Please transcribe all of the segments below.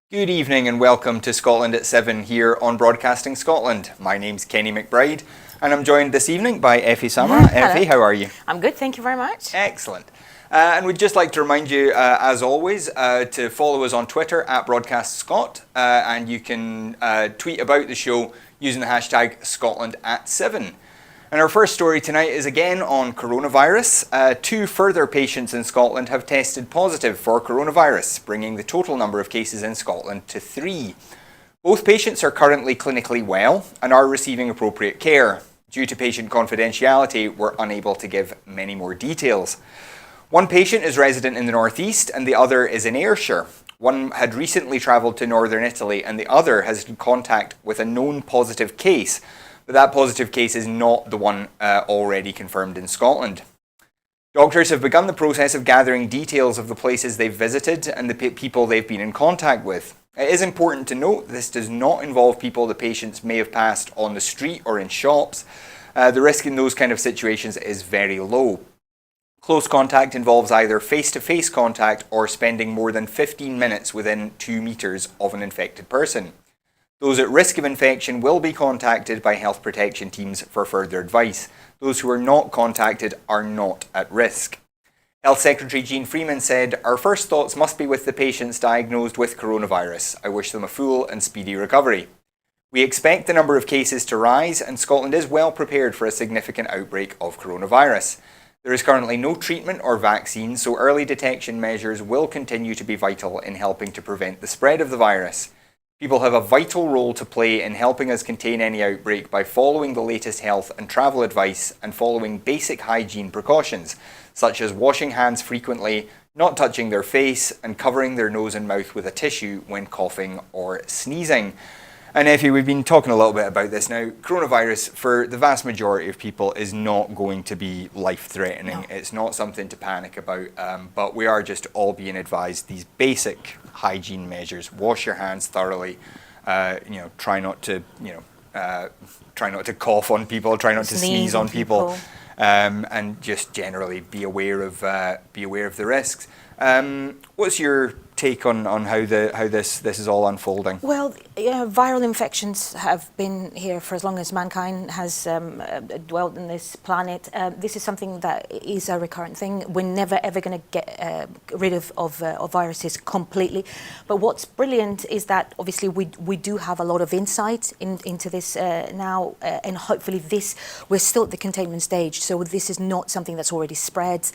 Good evening and welcome to Scotland at 7 here on Broadcasting Scotland. My name's Kenny McBride and I'm joined this evening by Effie Summer. Effie, how are you? I'm good, thank you very much. Excellent. And we'd just like to remind you, as always, to follow us on Twitter at BroadcastScot, and you can tweet about the show using the hashtag Scotland at 7. And our first story tonight is again on coronavirus. Two further patients in Scotland have tested positive for coronavirus, bringing the total number of cases in Scotland to 3. Both patients are currently clinically well and are receiving appropriate care. Due to patient confidentiality, we're unable to give many more details. One patient is resident in the northeast and the other is in Ayrshire. One had recently travelled to northern Italy and the other has had contact with a known positive case. But that positive case is not the one already confirmed in Scotland. Doctors have begun the process of gathering details of the places they've visited and the people they've been in contact with. It is important to note this does not involve people the patients may have passed on the street or in shops. The risk in those kind of situations is very low. Close contact involves either face-to-face contact or spending more than 15 minutes within 2 metres of an infected person. Those at risk of infection will be contacted by health protection teams for further advice. Those who are not contacted are not at risk. Health Secretary Jeane Freeman said, "Our first thoughts must be with the patients diagnosed with coronavirus. I wish them a full and speedy recovery. We expect the number of cases to rise and Scotland is well prepared for a significant outbreak of coronavirus. There is currently no treatment or vaccine, so early detection measures will continue to be vital in helping to prevent the spread of the virus. People have a vital role to play in helping us contain any outbreak by following the latest health and travel advice and following basic hygiene precautions, such as washing hands frequently, not touching their face, and covering their nose and mouth with a tissue when coughing or sneezing." And Effie, we've been talking a little bit about this now. Coronavirus, for the vast majority of people, is not going to be life-threatening. No. It's not something to panic about, but we are just all being advised these basic hygiene measures. Wash your hands thoroughly. Try not to cough on people. Try not to sneeze on people. And just generally be aware of the risks. What's your take on how this is all unfolding? Well, viral infections have been here for as long as mankind has dwelt on this planet. This is something that is a recurrent thing. We're never ever going to get rid of viruses completely. But what's brilliant is that obviously we do have a lot of insight into this now, and hopefully we're still at the containment stage. So this is not something that's already spread.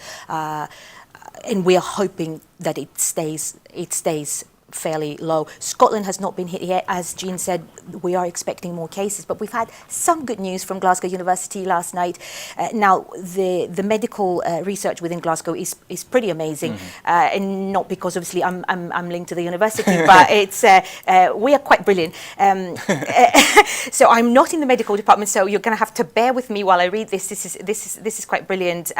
And we are hoping that it stays fairly low. Scotland has not been hit yet. As Jeane said, we are expecting more cases, but we've had some good news from Glasgow University last night. Now, the medical research within Glasgow is pretty amazing, and not because obviously I'm linked to the university, but it's we are quite brilliant. So I'm not in the medical department, so you're going to have to bear with me while I read this. This is quite brilliant.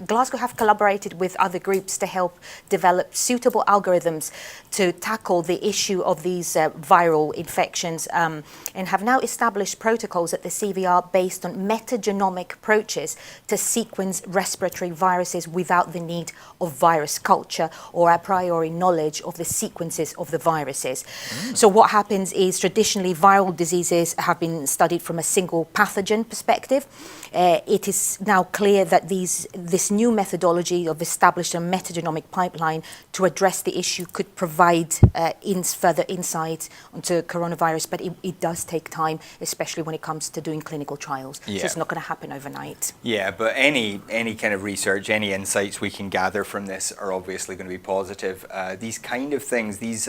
Glasgow have collaborated with other groups to help develop suitable algorithms to tackle the issue of these viral infections, and have now established protocols at the CVR based on metagenomic approaches to sequence respiratory viruses without the need of virus culture or a priori knowledge of the sequences of the viruses. So what happens is traditionally viral diseases have been studied from a single pathogen perspective. It is now clear that this new methodology of established a metagenomic pipeline to address the issue could provide further insight onto coronavirus, but it does take time, especially when it comes to doing clinical trials. Yeah. So it's not going to happen overnight. Yeah, but any kind of research, any insights we can gather from this are obviously going to be positive. These kind of things, these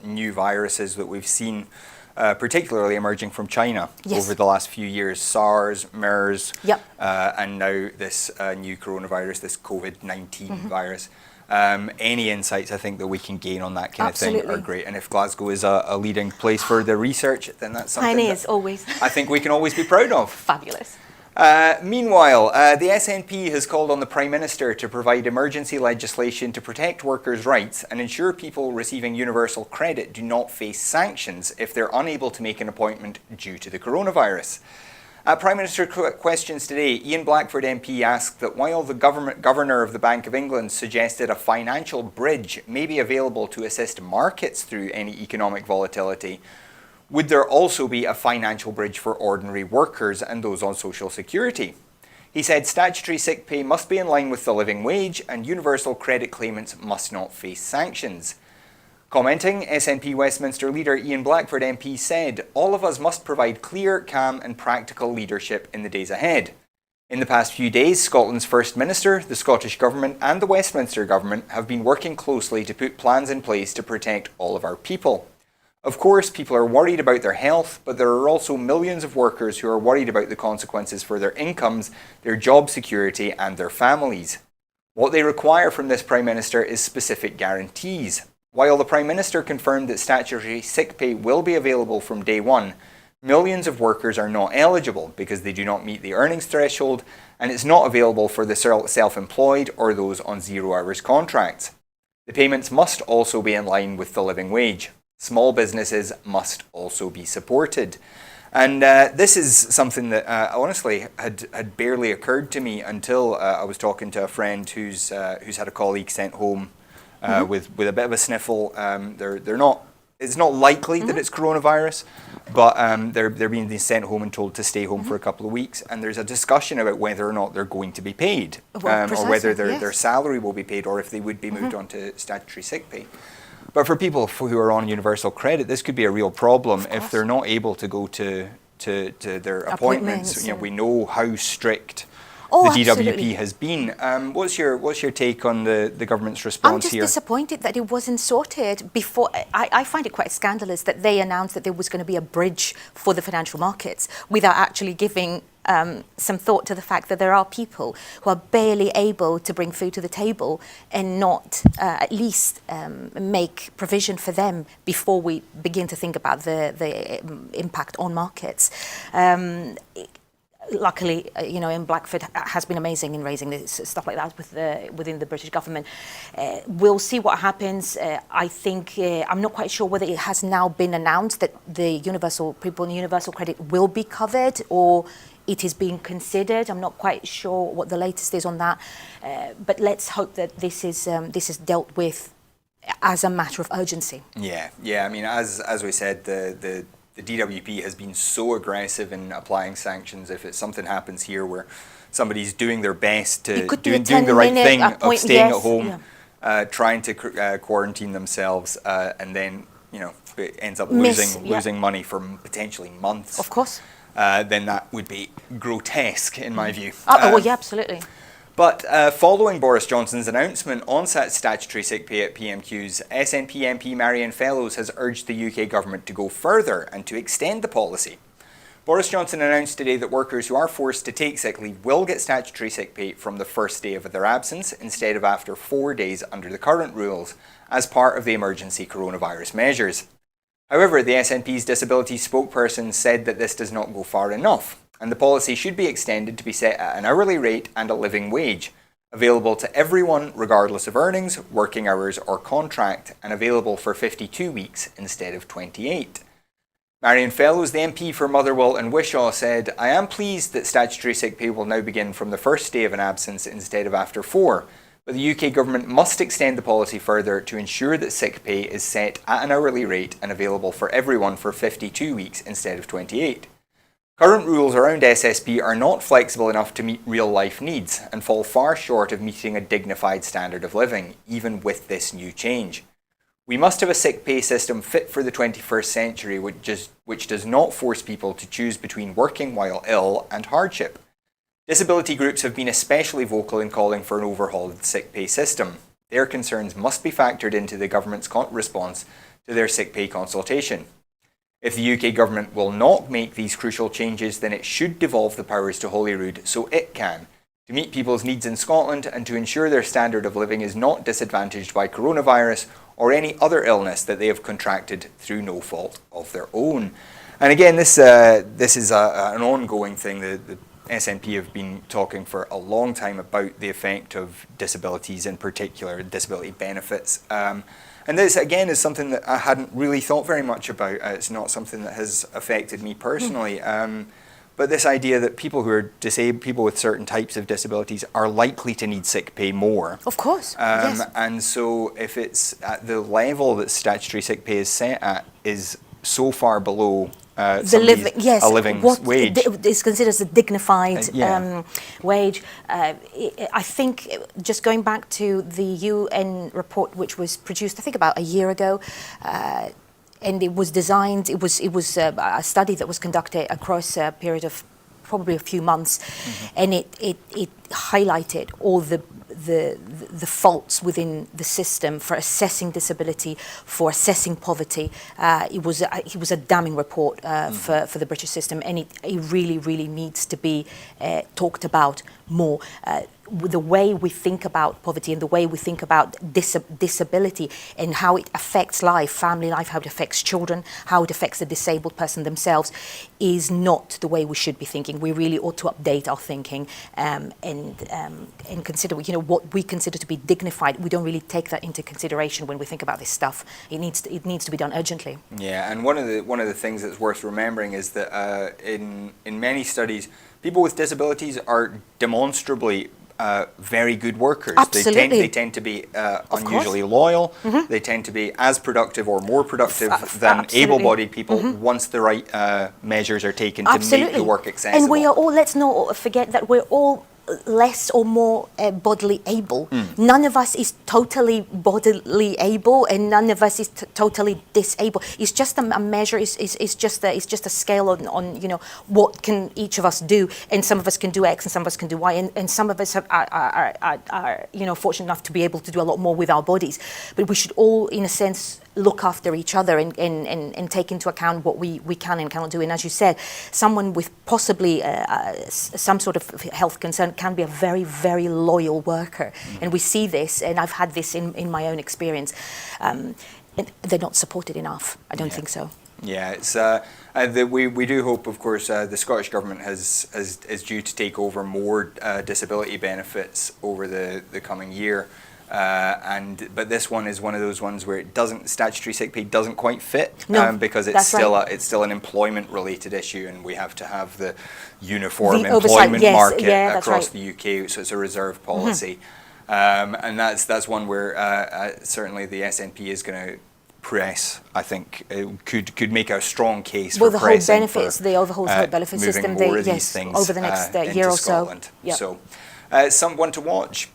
new viruses that we've seen, particularly emerging from China over the last few years, SARS, MERS, and now this new coronavirus, this COVID-19 virus. Any insights I think that we can gain on that kind of thing are great. And if Glasgow is a leading place for the research, then that's something I think we can always be proud of. Fabulous. Meanwhile, the SNP has called on the Prime Minister to provide emergency legislation to protect workers' rights and ensure people receiving universal credit do not face sanctions if they're unable to make an appointment due to the coronavirus. At Prime Minister Questions today, Ian Blackford MP asked that while the Governor of the Bank of England suggested a financial bridge may be available to assist markets through any economic volatility, would there also be a financial bridge for ordinary workers and those on social security? He said statutory sick pay must be in line with the living wage and universal credit claimants must not face sanctions. Commenting, SNP Westminster leader Ian Blackford MP said, "All of us must provide clear, calm and practical leadership in the days ahead." In the past few days, Scotland's First Minister, the Scottish Government and the Westminster Government have been working closely to put plans in place to protect all of our people. Of course, people are worried about their health, but there are also millions of workers who are worried about the consequences for their incomes, their job security and their families. What they require from this Prime Minister is specific guarantees. While the Prime Minister confirmed that statutory sick pay will be available from day one, millions of workers are not eligible because they do not meet the earnings threshold, and it's not available for the self-employed or those on 0 hours contracts. The payments must also be in line with the living wage. Small businesses must also be supported. And this is something that honestly had barely occurred to me until I was talking to a friend who's had a colleague sent home with a bit of a sniffle. They're not. It's not likely that it's coronavirus, but they're being sent home and told to stay home for a couple of weeks. And there's a discussion about whether or not they're going to be paid, or whether their salary will be paid, or if they would be moved on to statutory sick pay. But for people who are on universal credit, this could be a real problem if they're not able to go to their appointments. You know, we know how strict the DWP absolutely. has been. What's your take on the government's response here? I'm just disappointed that it wasn't sorted before. I find it quite scandalous that they announced that there was going to be a bridge for the financial markets without actually giving some thought to the fact that there are people who are barely able to bring food to the table and not at least make provision for them before we begin to think about the impact on markets. Luckily, Ian Blackford has been amazing in raising this stuff like that within the British government. We'll see what happens. I think I'm not quite sure whether it has now been announced that the people in universal credit will be covered, or it is being considered. I'm not quite sure what the latest is on that. But let's hope that this is dealt with as a matter of urgency. Yeah. I mean, as we said, the DWP has been so aggressive in applying sanctions. If it's something happens here where somebody's doing their best to doing the right thing of staying at home, trying to quarantine themselves, and then it ends up losing money for potentially months. Of course. Then that would be grotesque in my view. Well, yeah, absolutely. But following Boris Johnson's announcement on statutory sick pay at PMQs, SNP MP Marianne Fellows has urged the UK government to go further and to extend the policy. Boris Johnson announced today that workers who are forced to take sick leave will get statutory sick pay from the first day of their absence instead of after 4 days under the current rules as part of the emergency coronavirus measures. However, the SNP's disability spokesperson said that this does not go far enough, and the policy should be extended to be set at an hourly rate and a living wage, available to everyone regardless of earnings, working hours or contract, and available for 52 weeks instead of 28. Marianne Fellows, the MP for Motherwell and Wishaw, said, "I am pleased that statutory sick pay will now begin from the first day of an absence instead of after 4, but the UK government must extend the policy further to ensure that sick pay is set at an hourly rate and available for everyone for 52 weeks instead of 28. Current rules around SSP are not flexible enough to meet real-life needs and fall far short of meeting a dignified standard of living, even with this new change. We must have a sick pay system fit for the 21st century which does not force people to choose between working while ill and hardship. Disability groups have been especially vocal in calling for an overhaul of the sick pay system. Their concerns must be factored into the government's response to their sick pay consultation. If the UK government will not make these crucial changes, then it should devolve the powers to Holyrood so it can, to meet people's needs in Scotland and to ensure their standard of living is not disadvantaged by coronavirus or any other illness that they have contracted through no fault of their own." And again, this is an ongoing thing. The SNP have been talking for a long time about the effect of disabilities, in particular disability benefits. And this, again, is something that I hadn't really thought very much about. It's not something that has affected me personally. But this idea that people who are disabled, people with certain types of disabilities, are likely to need sick pay more. Of course, yes. And so if it's at the level that statutory sick pay is set at is so far below a living wage. Is considered as a dignified wage. I think, just going back to the UN report, which was produced, I think, about a year ago, and it was designed. It was a study that was conducted across a period of probably a few months, and it highlighted all the faults within the system for assessing disability, for assessing poverty. It was a damning report for the British system, and it really needs to be talked about more. The way we think about poverty and the way we think about disability and how it affects life, family life, how it affects children, how it affects the disabled person themselves, is not the way we should be thinking. We really ought to update our thinking and consider, what we consider to be dignified. We don't really take that into consideration when we think about this stuff. It needs to be done urgently. Yeah, and one of the things that's worth remembering is that in many studies, people with disabilities are demonstrably very good workers. Absolutely. They tend to be unusually loyal. They tend to be as productive or more productive than able-bodied people once the right measures are taken to make the work accessible. And we are all, let's not forget that we're all less or more bodily able. None of us is totally bodily able, and none of us is totally disabled. It's just a measure. It's just a scale on what can each of us do, and some of us can do X, and some of us can do Y, and some of us are fortunate enough to be able to do a lot more with our bodies. But we should all, in a sense, look after each other and take into account what we can and cannot do. And as you said, someone with possibly some sort of health concern can be a very, very loyal worker. And we see this, and I've had this in my own experience. And they're not supported enough. I don't think so. Yeah, it's we do hope, of course, the Scottish Government is due to take over more disability benefits over the coming year. But this one is one of those ones where statutory sick pay doesn't quite fit, because it's still an employment-related issue, and we have to have the uniform employment market across the UK. So it's a reserve policy, and that's one where certainly the SNP is going to press. I think it could make a strong case for pressing the overhaul benefit system. Moving more of these things over the next year or Scotland. So. So, someone to watch.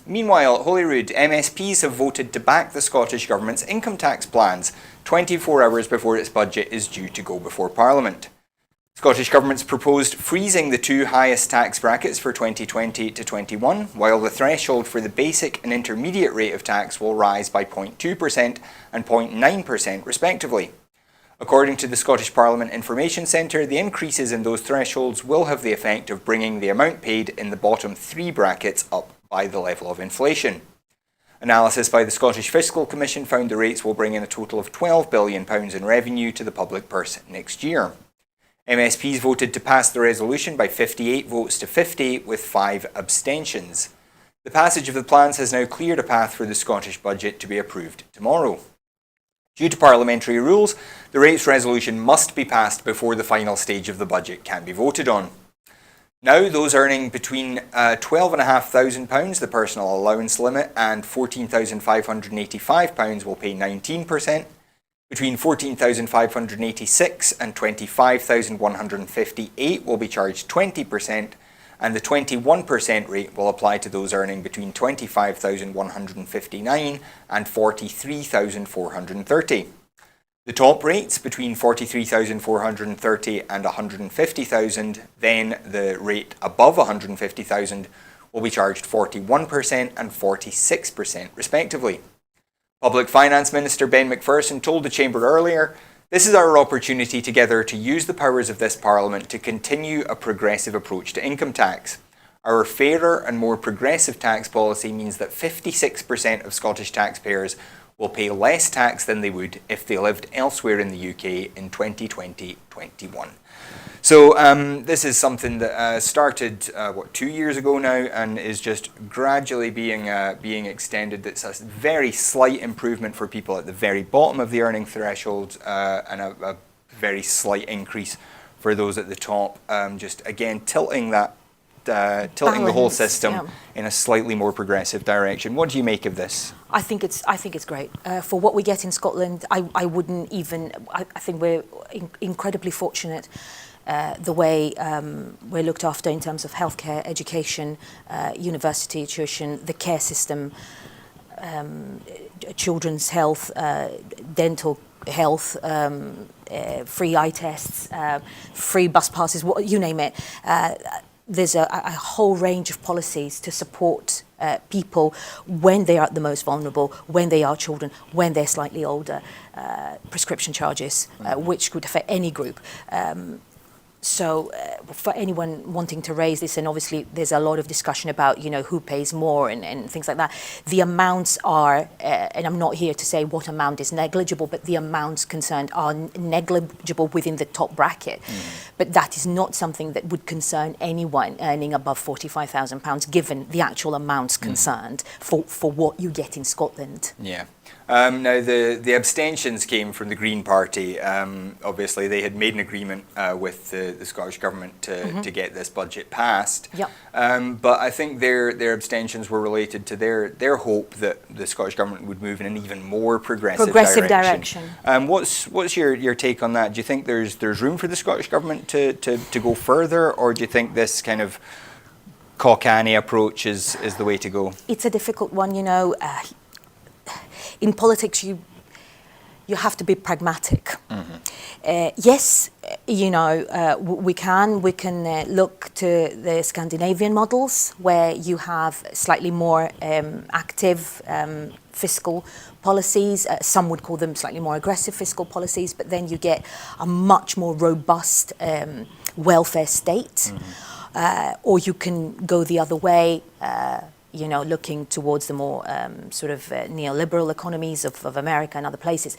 Meanwhile, at Holyrood, MSPs have voted to back the Scottish Government's income tax plans 24 hours before its budget is due to go before Parliament. Scottish Government's proposed freezing the two highest tax brackets for 2020 to 21, while the threshold for the basic and intermediate rate of tax will rise by 0.2% and 0.9% respectively. According to the Scottish Parliament Information Centre, the increases in those thresholds will have the effect of bringing the amount paid in the bottom three brackets up by the level of inflation. Analysis by the Scottish Fiscal Commission found the rates will bring in a total of £12 billion in revenue to the public purse next year. MSPs voted to pass the resolution by 58 votes to 50, with 5 abstentions. The passage of the plans has now cleared a path for the Scottish budget to be approved tomorrow. Due to parliamentary rules, the rates resolution must be passed before the final stage of the budget can be voted on. Now, those earning between £12,500, the personal allowance limit, and £14,585 will pay 19%. Between £14,586 and £25,158 will be charged 20%, and the 21% rate will apply to those earning between £25,159 and £43,430. The top rates between £43,430 and £150,000, then the rate above £150,000 will be charged 41% and 46% respectively. Public Finance Minister Ben McPherson told the Chamber earlier, "This is our opportunity together to use the powers of this Parliament to continue a progressive approach to income tax. Our fairer and more progressive tax policy means that 56% of Scottish taxpayers will pay less tax than they would if they lived elsewhere in the UK in 2020-21. So this is something that started 2 years ago now, and is just gradually being extended. It's a very slight improvement for people at the very bottom of the earning threshold, and a very slight increase for those at the top. Just again tilting the whole Balance, system yeah. in a slightly more progressive direction. What do you make of this? I think it's great for what we get in Scotland. I wouldn't even. I think we're incredibly fortunate. The way we're looked after in terms of healthcare, education, university tuition, the care system, children's health, dental health, free eye tests, free bus passes, you name it. There's a whole range of policies to support people when they are the most vulnerable, when they are children, when they're slightly older, prescription charges, which could affect any group. So for anyone wanting to raise this, and obviously there's a lot of discussion about, who pays more and things like that. The amounts are, and I'm not here to say what amount is negligible, but the amounts concerned are negligible within the top bracket. But that is not something that would concern anyone earning above £45,000, given the actual amounts concerned for what you get in Scotland. Yeah. Now, the abstentions came from the Green Party. Obviously, they had made an agreement with the Scottish Government to get this budget passed. Yep. But I think their abstentions were related to their hope that the Scottish Government would move in an even more progressive direction. What's your take on that? Do you think there's room for the Scottish Government to go further, or do you think this kind of Cockney approach is the way to go? It's a difficult one, in politics, you have to be pragmatic. Yes, we can look to the Scandinavian models where you have slightly more active fiscal policies. Some would call them slightly more aggressive fiscal policies, but then you get a much more robust welfare state. Or you can go the other way, looking towards the more neoliberal economies of America and other places.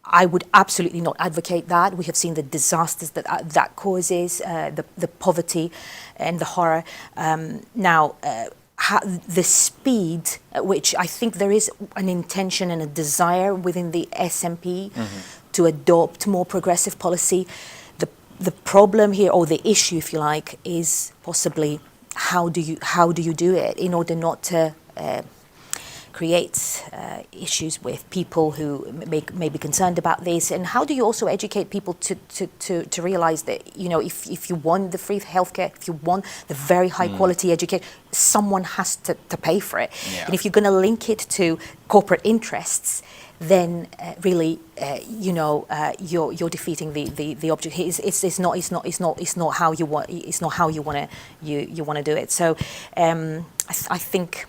I would absolutely not advocate that. We have seen the disasters that causes, the poverty and the horror. The speed at which I think there is an intention and a desire within the SNP to adopt more progressive policy. The problem here, or the issue, if you like, is possibly how do you do it in order not to create issues with people who may be concerned about this, and how do you also educate people to realize that if you want the free healthcare, if you want the very high quality education, someone has to pay for it. And if you're going to link it to corporate interests, then really, you're defeating the object. It's not how you want. It's not how you want to do it. So, I think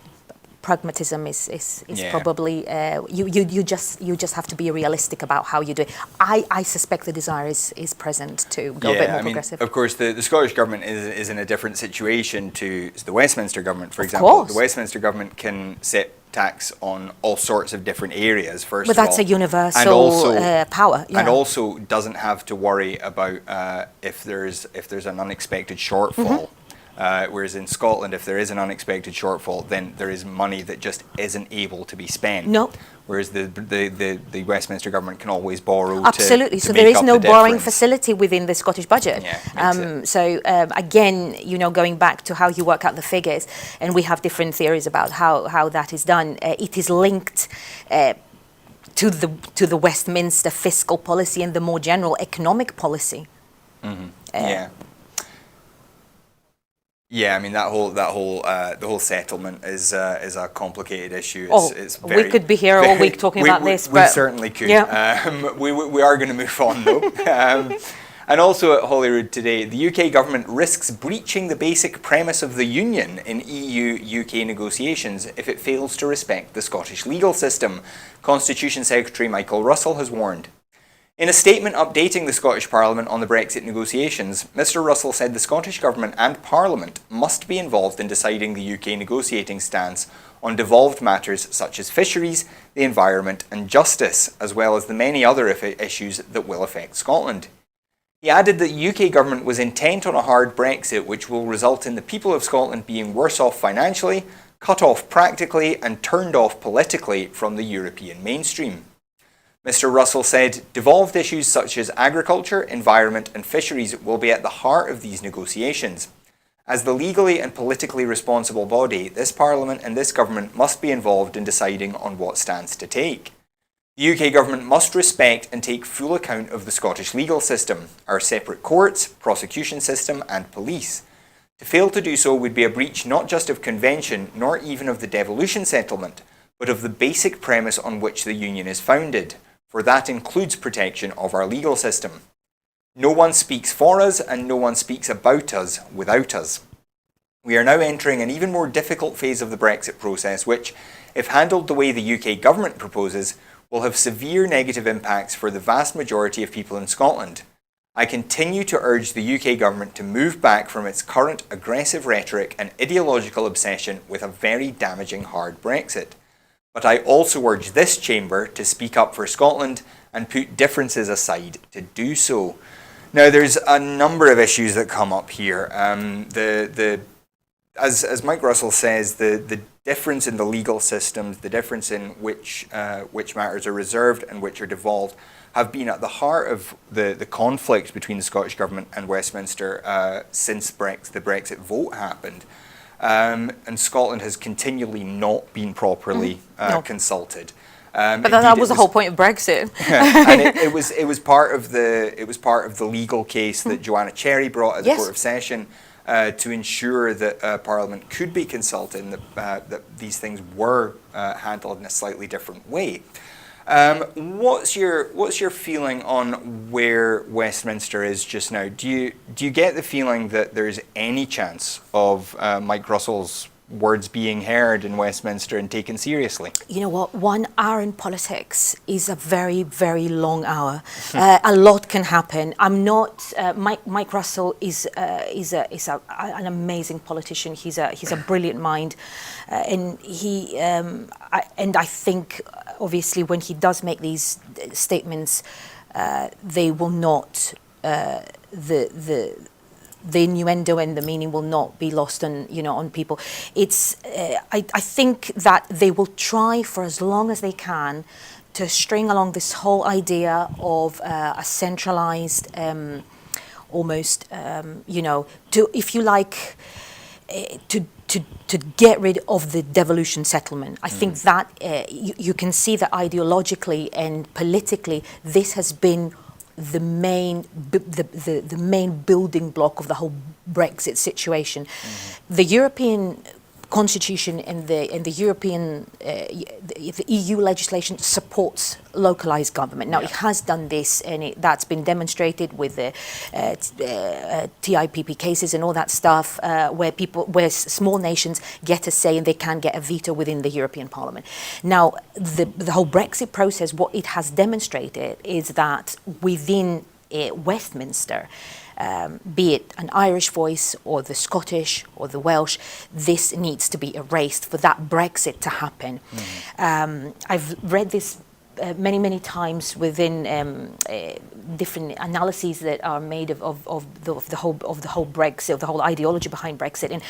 pragmatism is probably you just have to be realistic about how you do it. I suspect the desire is present to go a bit more progressive. Of course, the Scottish Government is in a different situation to the Westminster Government, for example. The Westminster Government can set tax on all sorts of different areas, first of all. But that's a universal power. Yeah. And also doesn't have to worry about if there's an unexpected shortfall. Whereas in Scotland, if there is an unexpected shortfall, then there is money that just isn't able to be spent. No. Whereas the Westminster Government can always borrow. Absolutely. To so make there is up no the borrowing difference. facility within the Scottish budget. So again, going back to how you work out the figures, and we have different theories about how that is done. It is linked to the Westminster fiscal policy and the more general economic policy. Yeah, I mean the whole settlement is a complicated issue. It's we could be here all week talking about this. We certainly could. Yeah. We are going to move on though. And also at Holyrood today, the UK government risks breaching the basic premise of the Union in EU-UK negotiations if it fails to respect the Scottish legal system, Constitution Secretary Michael Russell has warned. In a statement updating the Scottish Parliament on the Brexit negotiations, Mr Russell said the Scottish Government and Parliament must be involved in deciding the UK negotiating stance on devolved matters such as fisheries, the environment and justice, as well as the many other issues that will affect Scotland. He added that the UK Government was intent on a hard Brexit which will result in the people of Scotland being worse off financially, cut off practically and turned off politically from the European mainstream. Mr. Russell said, "Devolved issues such as agriculture, environment and fisheries will be at the heart of these negotiations. As the legally and politically responsible body, this Parliament and this government must be involved in deciding on what stance to take. The UK government must respect and take full account of the Scottish legal system, our separate courts, prosecution system and police. To fail to do so would be a breach not just of convention, nor even of the devolution settlement, but of the basic premise on which the Union is founded, for that includes protection of our legal system. No one speaks for us and no one speaks about us without us. We are now entering an even more difficult phase of the Brexit process which, if handled the way the UK government proposes, will have severe negative impacts for the vast majority of people in Scotland. I continue to urge the UK government to move back from its current aggressive rhetoric and ideological obsession with a very damaging hard Brexit. But I also urge this chamber to speak up for Scotland and put differences aside to do so." Now, there's a number of issues that come up here. As Mike Russell says, the difference in the legal systems, the difference in which matters are reserved and which are devolved, have been at the heart of the conflict between the Scottish Government and Westminster since the Brexit vote happened. And Scotland has continually not been properly consulted. But that was the whole point of Brexit. And it was part of the legal case that Joanna Cherry brought at the Court of Session to ensure that Parliament could be consulted and that these things were handled in a slightly different way. What's your feeling on where Westminster is just now? Do you get the feeling that there's any chance of Mike Russell's words being heard in Westminster and taken seriously? You know what? 1 hour in politics is a very, very long hour. A lot can happen. I'm not. Mike Russell is an amazing politician. He's a brilliant mind, and I think obviously when he does make these statements, they will not the innuendo and the meaning will not be lost on people. It's I think that they will try for as long as they can to string along this whole idea of a centralized, almost to, if you like, to get rid of the devolution settlement. I think that you can see that ideologically and politically this has been the main building block of the whole Brexit situation. The European Constitution and the European the EU legislation supports localized government. Now it has done this, and that's been demonstrated with the TIPP cases and all that stuff, where small nations get a say and they can get a veto within the European Parliament. Now the whole Brexit process, what it has demonstrated is that within Westminster, be it an Irish voice or the Scottish or the Welsh, this needs to be erased for that Brexit to happen. I've read this many times within different analyses that are made of the whole Brexit, of the whole ideology behind Brexit, and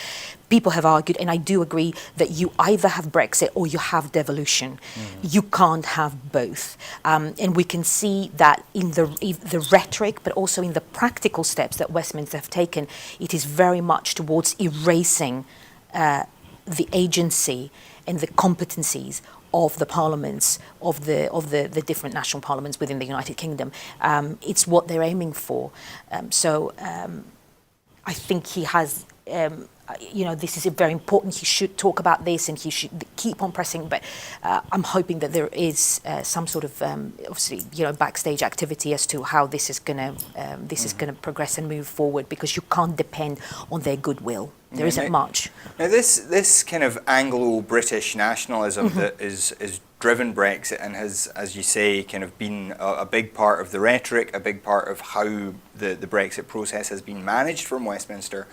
people have argued, and I do agree, that you either have Brexit or you have devolution. You can't have both, and we can see that in the rhetoric, but also in the practical steps that Westminster have taken. It is very much towards erasing the agency and the competencies of the parliaments, of the different national parliaments within the United Kingdom. It's what they're aiming for. I think he has, this is very important. He should talk about this and he should keep on pressing, but I'm hoping that there is some sort of, obviously, backstage activity as to how this is going to progress and move forward, because you can't depend on their goodwill. There isn't much. Now, this kind of Anglo-British nationalism that is driven Brexit and has, as you say, kind of been a big part of the rhetoric, a big part of how the Brexit process has been managed from Westminster,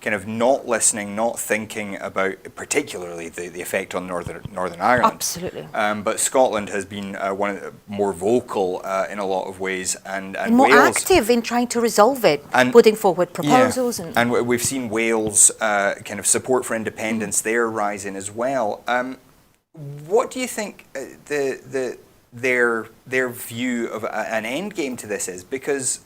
kind of not listening, not thinking about particularly the effect on Northern Ireland. Absolutely. But Scotland has been one of the more vocal in a lot of ways, and more Wales, active in trying to resolve it, and putting forward proposals. Yeah. And we've seen Wales kind of support for independence there rising as well. What do you think their view of an end game to this is, because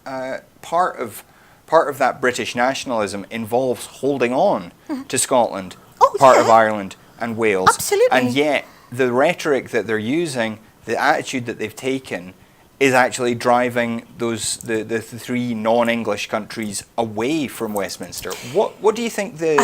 part of that British nationalism involves holding on to Scotland, part of Ireland and Wales. Absolutely. And yet the rhetoric that they're using, the attitude that they've taken, is actually driving the three non-English countries away from Westminster. What do you think the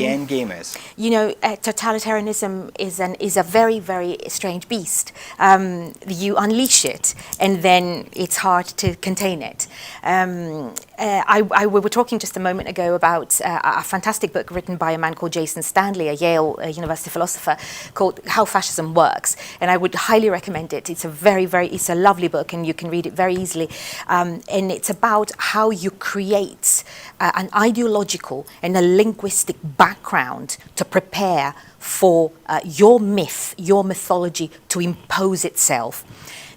end game is? You know, totalitarianism is a very, very strange beast. You unleash it, and then it's hard to contain it. We were talking just a moment ago about a fantastic book written by a man called Jason Stanley, a Yale University philosopher, called How Fascism Works, and I would highly recommend it. It's a lovely book, and you can read it very easily. And it's about how you create an ideological and a linguistic background to prepare for your myth, your mythology to impose itself.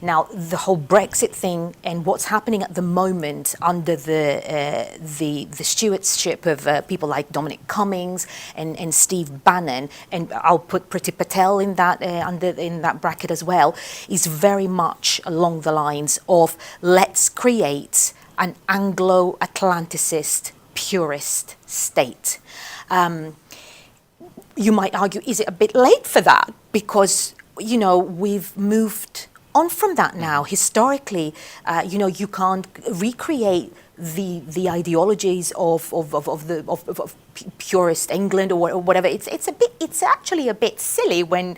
Now, the whole Brexit thing and what's happening at the moment under the stewardship of people like Dominic Cummings and Steve Bannon, and I'll put Priti Patel in that bracket as well, is very much along the lines of let's create an Anglo-Atlanticist purist state. You might argue, is it a bit late for that? Because, you know, we've moved on from that now. Historically, you know, you can't recreate the ideologies of purist England or whatever. It's actually a bit silly when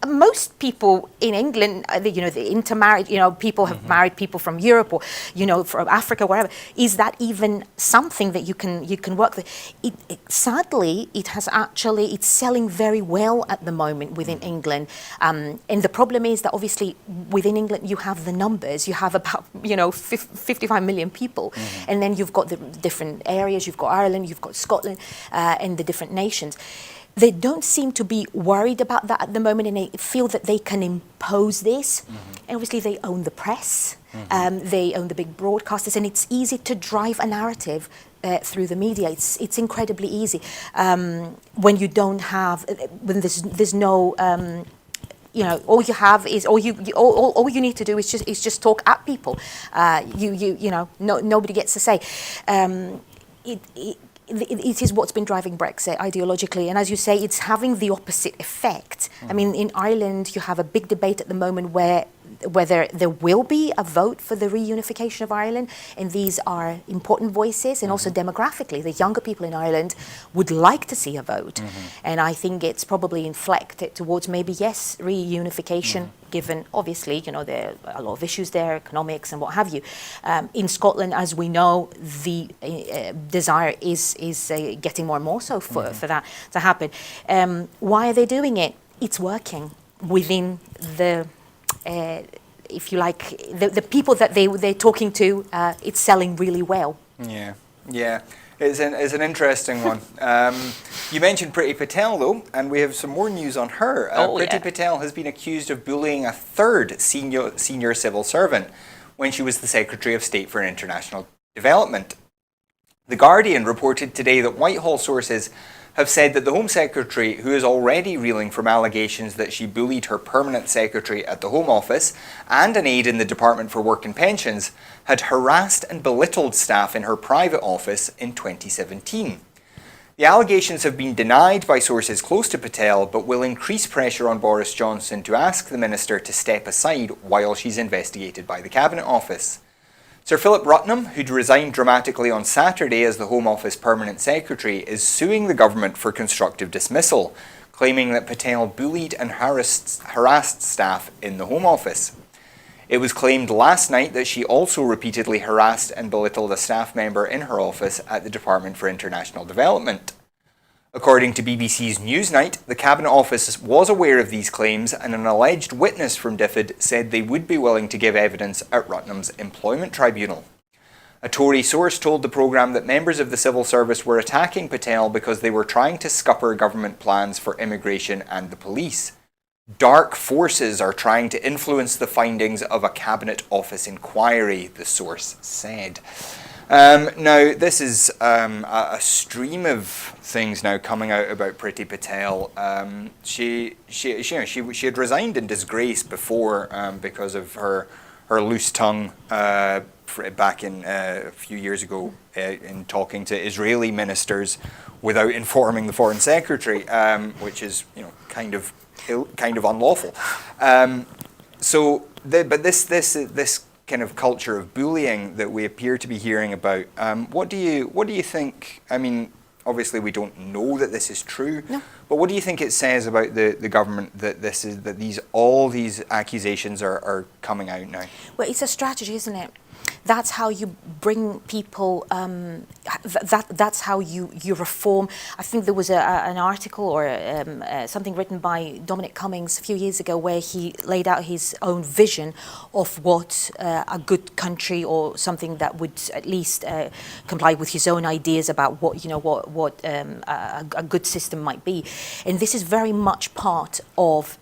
most people in England, you know, the intermarried, you know, people have married people from Europe or, you know, from Africa, wherever. Is that even something that you can work with? Sadly, it's selling very well at the moment within England. And the problem is that obviously within England you have the numbers. You have about, you know, 55 million people. And then you've got the different areas. You've got Ireland, you've got Scotland, and the different nations. They don't seem to be worried about that at the moment, and they feel that they can impose this. And obviously they own the press, they own the big broadcasters, and it's easy to drive a narrative through the media. It's incredibly easy when you don't have, when there's no, you know, all you have is, all you need to do is just talk at people. You know, nobody gets to say. It is what's been driving Brexit ideologically, and as you say, it's having the opposite effect. I mean, in Ireland, you have a big debate at the moment whether there will be a vote for the reunification of Ireland, and these are important voices, and also demographically, the younger people in Ireland would like to see a vote, and I think it's probably inflected towards maybe, yes, reunification, given obviously, you know, there are a lot of issues there, economics and what have you. In Scotland, as we know, the desire is getting more and more so for that to happen. Why are they doing it? It's working within the, if you like, the people that they're talking to. It's selling really well. Yeah. It's an interesting one. You mentioned Priti Patel, though, and we have some more news on her. Priti Patel has been accused of bullying a third senior civil servant when she was the Secretary of State for International Development. The Guardian reported today that Whitehall sources have said that the Home Secretary, who is already reeling from allegations that she bullied her permanent secretary at the Home Office and an aide in the Department for Work and Pensions, had harassed and belittled staff in her private office in 2017. The allegations have been denied by sources close to Patel, but will increase pressure on Boris Johnson to ask the minister to step aside while she's investigated by the Cabinet Office. Sir Philip Rutnam, who'd resigned dramatically on Saturday as the Home Office Permanent Secretary, is suing the government for constructive dismissal, claiming that Patel bullied and harassed staff in the Home Office. It was claimed last night that she also repeatedly harassed and belittled a staff member in her office at the Department for International Development. According to BBC's Newsnight, the Cabinet Office was aware of these claims, and an alleged witness from DFID said they would be willing to give evidence at Rutnam's employment tribunal. A Tory source told the programme that members of the civil service were attacking Patel because they were trying to scupper government plans for immigration and the police. Dark forces are trying to influence the findings of a Cabinet Office inquiry, the source said. Now, this is a stream of things now coming out about Priti Patel. She had resigned in disgrace before because of her loose tongue back in a few years ago in talking to Israeli ministers without informing the foreign secretary, which is kind of unlawful. But this kind of culture of bullying that we appear to be hearing about. What do you think? I mean, obviously we don't know that this is true, no. But what do you think it says about the government that all these accusations are coming out now? Well, it's a strategy, isn't it? That's how you bring people. That's how you reform. I think there was an article or something written by Dominic Cummings a few years ago where he laid out his own vision of what a good country or something that would at least comply with his own ideas about what a good system might be, and this is very much part of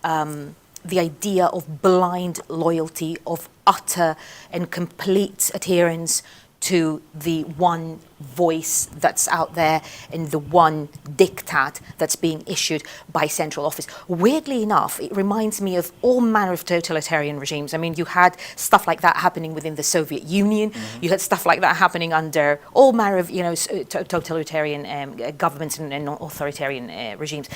the idea of blind loyalty, of utter and complete adherence to the one voice that's out there and the one diktat that's being issued by central office. Weirdly enough, it reminds me of all manner of totalitarian regimes. I mean, you had stuff like that happening within the Soviet Union. Mm-hmm. You had stuff like that happening under all manner of totalitarian governments and authoritarian regimes.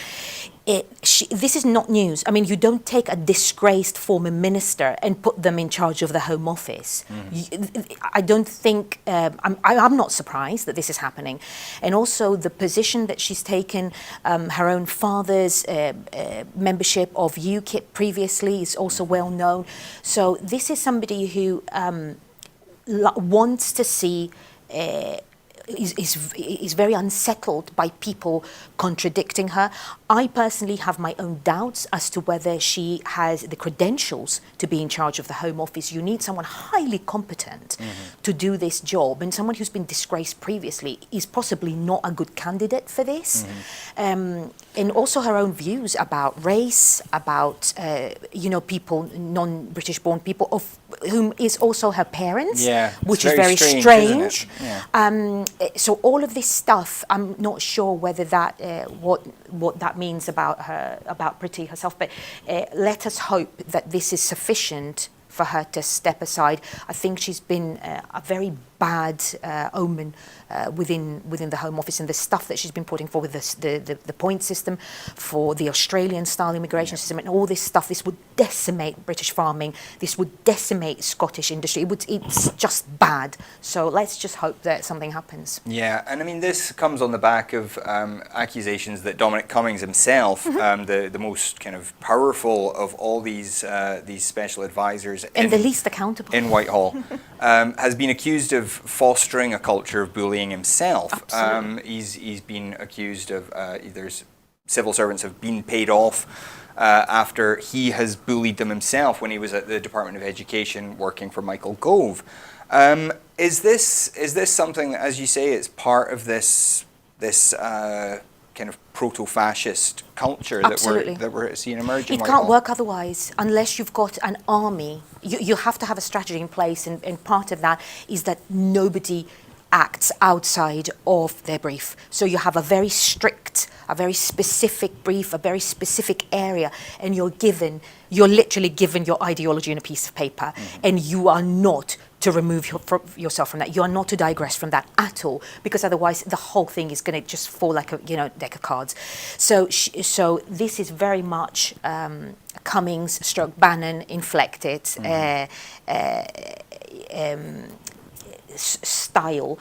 This is not news. I mean, you don't take a disgraced former minister and put them in charge of the Home Office. Mm-hmm. I don't think, I'm not surprised that this is happening. And also the position that she's taken, her own father's membership of UKIP previously is also well known. So this is somebody who wants to see is very unsettled by people contradicting her. I personally have my own doubts as to whether she has the credentials to be in charge of the Home Office. You need someone highly competent to do this job, and someone who's been disgraced previously is possibly not a good candidate for this. And also her own views about race, about people, non-British born people, of whom is also her parents, which is very strange. Yeah. So all of this stuff, I'm not sure whether that what that means about her, about Priti herself, but let us hope that this is sufficient for her to step aside. I think she's been a very bad omen within the Home Office, and the stuff that she's been putting forward, the point system for the Australian-style immigration system, and all this stuff. This would decimate British farming. This would decimate Scottish industry. It's just bad. So let's just hope that something happens. Yeah, and I mean, this comes on the back of accusations that Dominic Cummings himself, the most kind of powerful of all these special advisors, and the least accountable in Whitehall, has been accused of fostering a culture of bullying himself. He's been accused of there's civil servants have been paid off after he has bullied them himself when he was at the Department of Education working for Michael Gove. Is this something, as you say, it's part of this kind of proto-fascist culture that we're seeing emerge in Whitehall? It can't work otherwise unless you've got an army. You have to have a strategy in place, and part of that is that nobody acts outside of their brief. So you have a very strict, a very specific brief, a very specific area, and you're literally given your ideology on a piece of paper, and you are not to remove yourself from that. You are not to digress from that at all, because otherwise the whole thing is going to just fall like a deck of cards. So this is very much Cummings / Bannon inflected style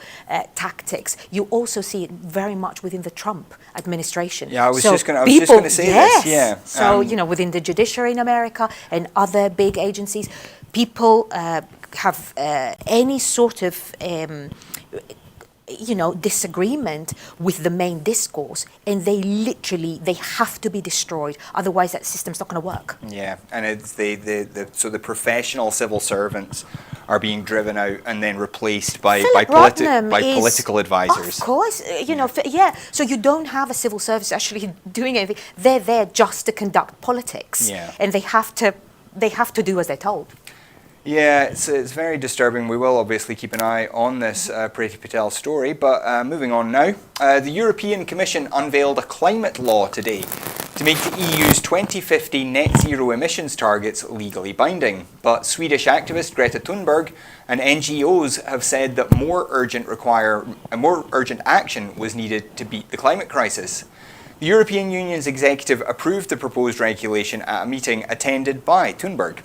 tactics. You also see it very much within the Trump administration. Yeah, I was just going to say this. Yeah. So within the judiciary in America and other big agencies, people have any sort of disagreement with the main discourse, and they have to be destroyed. Otherwise, that system's not going to work. Yeah, and it's so the professional civil servants are being driven out and then replaced by political advisors. Of course, So you don't have a civil service actually doing anything. They're there just to conduct politics, and they have to do as they're told. Yeah, it's very disturbing. We will obviously keep an eye on this Priti Patel story, but moving on now. The European Commission unveiled a climate law today to make the EU's 2050 net zero emissions targets legally binding. But Swedish activist Greta Thunberg and NGOs have said that more urgent action was needed to beat the climate crisis. The European Union's executive approved the proposed regulation at a meeting attended by Thunberg.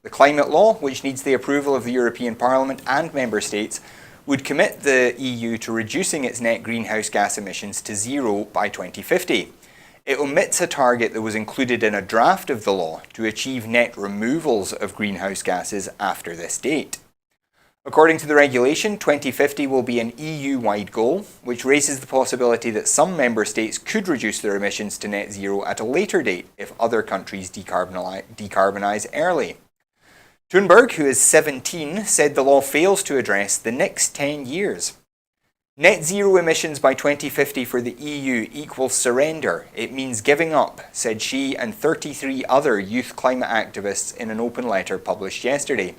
The climate law, which needs the approval of the European Parliament and Member States, would commit the EU to reducing its net greenhouse gas emissions to zero by 2050. It omits a target that was included in a draft of the law to achieve net removals of greenhouse gases after this date. According to the regulation, 2050 will be an EU-wide goal, which raises the possibility that some member states could reduce their emissions to net zero at a later date if other countries decarbonise early. Thunberg, who is 17, said the law fails to address the next 10 years. Net zero emissions by 2050 for the EU equals surrender. It means giving up, said she and 33 other youth climate activists in an open letter published yesterday.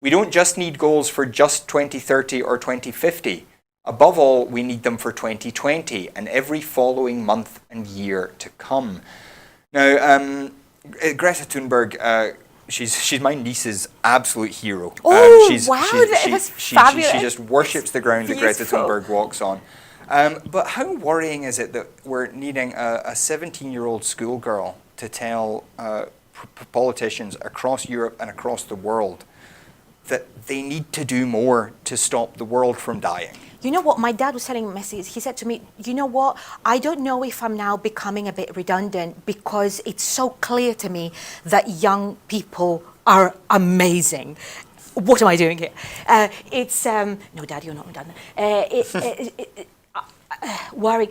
We don't just need goals for just 2030 or 2050. Above all, we need them for 2020 and every following month and year to come. Now, Greta Thunberg... She's my niece's absolute hero. Oh, wow, that's fabulous. She just worships the ground Beautiful. that Greta Thunberg walks on. But how worrying is it that we're needing a 17-year-old schoolgirl to tell politicians across Europe and across the world that they need to do more to stop the world from dying? You know what, my dad was telling Messi, he said to me, you know what, I don't know if I'm now becoming a bit redundant because it's so clear to me that young people are amazing. What am I doing here? No, Dad, you're not redundant. Worry.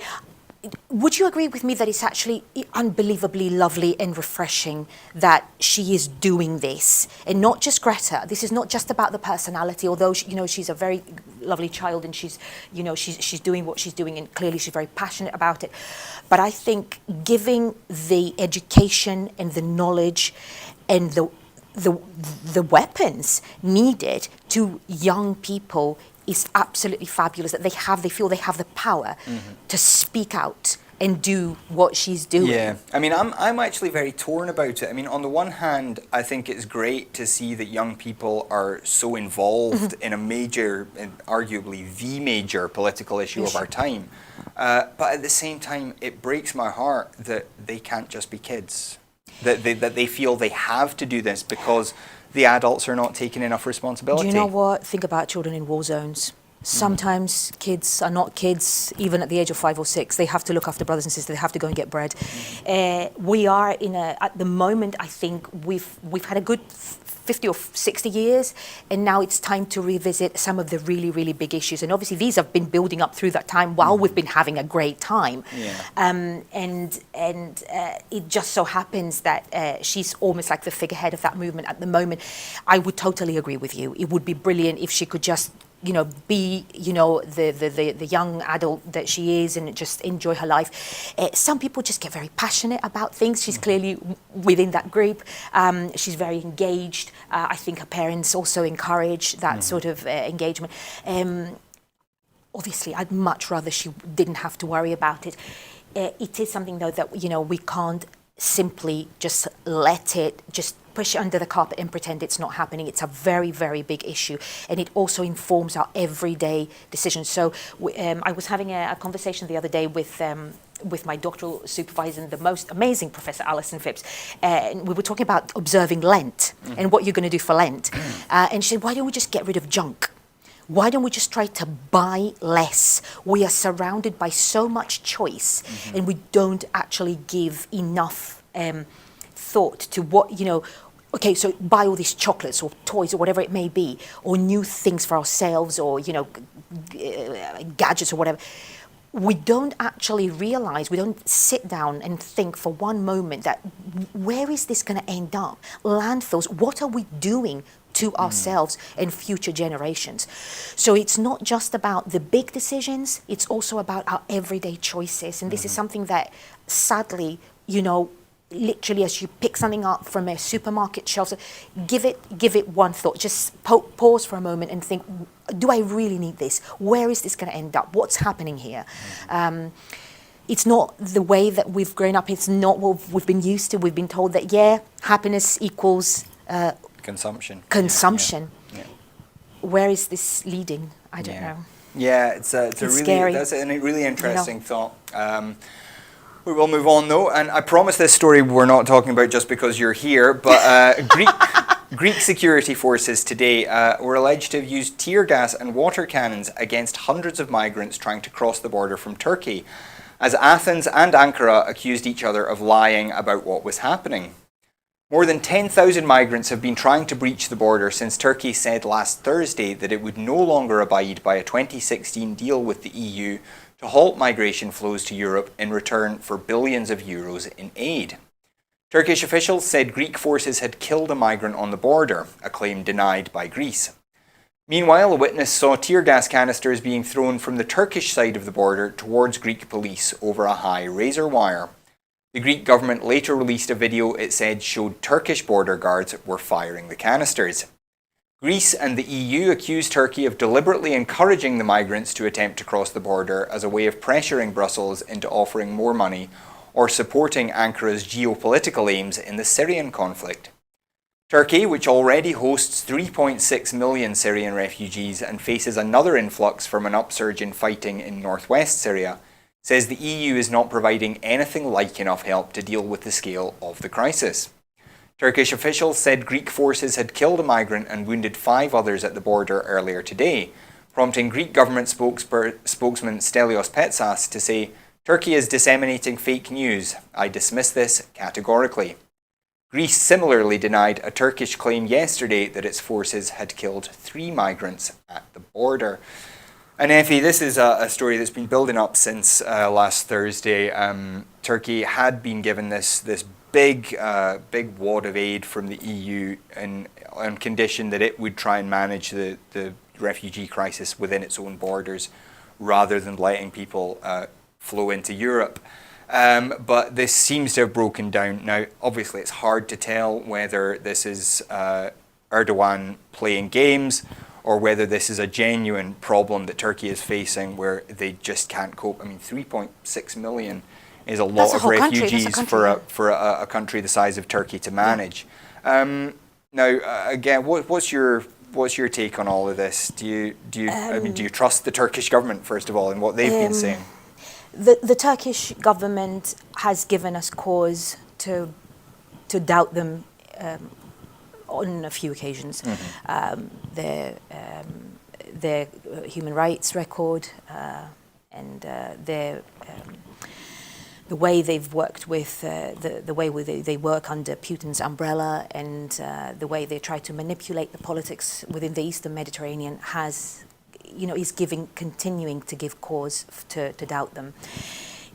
Would you agree with me that it's actually unbelievably lovely and refreshing that she is doing this, and not just Greta? This is not just about the personality, although she's a very lovely child and she's doing what she's doing, and clearly she's very passionate about it. But I think giving the education and the knowledge and the weapons needed to young people is absolutely fabulous, that they feel they have the power to speak out and do what she's doing. Yeah, I mean, I'm actually very torn about it. I mean, on the one hand, I think it's great to see that young people are so involved in a major, and arguably the major political issue of our time. But at the same time, it breaks my heart that they can't just be kids. That they feel they have to do this because the adults are not taking enough responsibility. Do you know what? Think about children in war zones. Sometimes kids are not kids, even at the age of 5 or 6. They have to look after brothers and sisters. They have to go and get bread. We are at the moment, I think we've had a good 50 or 60 years, and now it's time to revisit some of the really, really big issues. And obviously these have been building up through that time while we've been having a great time. Yeah. And it just so happens that she's almost like the figurehead of that movement at the moment. I would totally agree with you. It would be brilliant if she could just be, the young adult that she is and just enjoy her life. Some people just get very passionate about things. She's clearly within that group. She's very engaged. I think her parents also encourage that sort of engagement. Obviously, I'd much rather she didn't have to worry about it. It is something, though, that, we can't simply just let it just push it under the carpet and pretend it's not happening. It's a very, very big issue, and it also informs our everyday decisions. So I was having a conversation the other day with my doctoral supervisor, the most amazing Professor Alison Phipps, and we were talking about observing Lent and what you're going to do for Lent. And she said, why don't we just get rid of junk? Why don't we just try to buy less? We are surrounded by so much choice, and we don't actually give enough thought to what, okay, so buy all these chocolates or toys or whatever it may be, or new things for ourselves, or, gadgets or whatever. We don't actually realize, we don't sit down and think for one moment that where is this going to end up? Landfills, what are we doing to ourselves and future generations? So it's not just about the big decisions, it's also about our everyday choices. And this is something that sadly, literally as you pick something up from a supermarket shelf, give it one thought. Just pause for a moment and think, do I really need this? Where is this going to end up? What's happening here? It's not the way that we've grown up. It's not what we've been used to. We've been told that, happiness equals consumption. Yeah. Where is this leading? I don't know. Yeah, it's really scary. That's a really interesting thought. We will move on though, and I promise this story we're not talking about just because you're here, but Greek security forces today were alleged to have used tear gas and water cannons against hundreds of migrants trying to cross the border from Turkey, as Athens and Ankara accused each other of lying about what was happening. More than 10,000 migrants have been trying to breach the border since Turkey said last Thursday that it would no longer abide by a 2016 deal with the EU to halt migration flows to Europe in return for billions of euros in aid. Turkish officials said Greek forces had killed a migrant on the border, a claim denied by Greece. Meanwhile, a witness saw tear gas canisters being thrown from the Turkish side of the border towards Greek police over a high razor wire. The Greek government later released a video it said showed Turkish border guards were firing the canisters. Greece and the EU accused Turkey of deliberately encouraging the migrants to attempt to cross the border as a way of pressuring Brussels into offering more money or supporting Ankara's geopolitical aims in the Syrian conflict. Turkey, which already hosts 3.6 million Syrian refugees and faces another influx from an upsurge in fighting in northwest Syria, says the EU is not providing anything like enough help to deal with the scale of the crisis. Turkish officials said Greek forces had killed a migrant and wounded 5 others at the border earlier today, prompting Greek government spokesman Stelios Petsas to say, "Turkey is disseminating fake news. I dismiss this categorically." Greece similarly denied a Turkish claim yesterday that its forces had killed 3 migrants at the border. And Effie, this is a story that's been building up since last Thursday. Turkey had been given this big wad of aid from the EU on condition that it would try and manage the refugee crisis within its own borders rather than letting people flow into Europe. But this seems to have broken down. Now, obviously, it's hard to tell whether this is Erdogan playing games or whether this is a genuine problem that Turkey is facing where they just can't cope. I mean, 3.6 million is a lot of refugees for a country the size of Turkey to manage. Now, again, what's your take on all of this? Do you trust the Turkish government first of all and what they've been saying? The Turkish government has given us cause to doubt them on a few occasions. Their human rights record and the way they've worked with the way they work under Putin's umbrella and the way they try to manipulate the politics within the Eastern Mediterranean is continuing to give cause to doubt them.